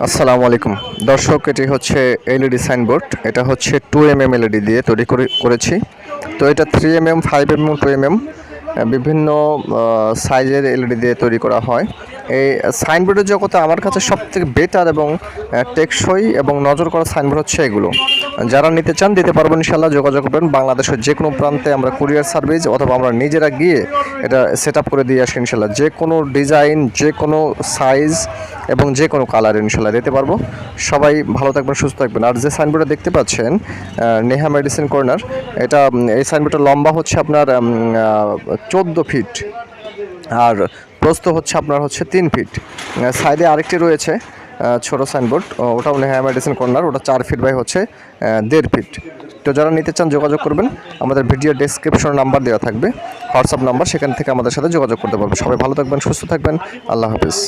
আসসালামু আলাইকুম দর্শক, এটি হচ্ছে এলইডি সাইনবোর্ড। এটা হচ্ছে 2mm এলইডি দিয়ে তৈরি করেছি। তো এটা 3mm, 5mm, 2mm বিভিন্ন সাইজের এলইডি দিয়ে তৈরি করা হয়। এই সাইনবোর্ডের জগতে আমার কাছে সবথেকে বেটার এবং টেকসই এবং নজর করা সাইনবোর্ড হচ্ছে এগুলো। যারা নিতে চান দিতে পারবেন ইনশাল্লাহ, যোগাযোগ করবেন। বাংলাদেশের যে কোনো প্রান্তে আমরা কুরিয়ার সার্ভিস অথবা আমরা নিজেরা গিয়ে এটা সেট আপ করে দিয়ে আসি ইনশাল্লাহ। যে কোনো ডিজাইন, যে কোনো সাইজ এবং যে কোনো কালার ইনশাল্লাহ দিতে পারবো। সবাই ভালো থাকবেন, সুস্থ থাকবেন। আর যে সাইনবোর্ডটা দেখতে পাচ্ছেন নেহা মেডিসিন কর্নার, এটা এই সাইনবোর্ডের লম্বা হচ্ছে আপনার 14 ফিট আর প্রস্থ হচ্ছে আপনার 3 ফিট। সাইডে আরেকটি রয়েছে ছোট সাইনবোর্ড, ওটাও নেহা মেডিসিন কর্নার, ওটা 4 ফিট বাই 1.5 ফিট। তো যারা নিতে চান যোগাযোগ করবেন। আমাদের ভিডিও ডেসক্রিপশনে নাম্বার দেওয়া থাকবে, হোয়াটসঅ্যাপ নাম্বার, সেখান থেকে আমাদের সাথে যোগাযোগ করতে পারবেন। সবাই ভালো থাকবেন, সুস্থ থাকবেন। আল্লাহ হাফিজ।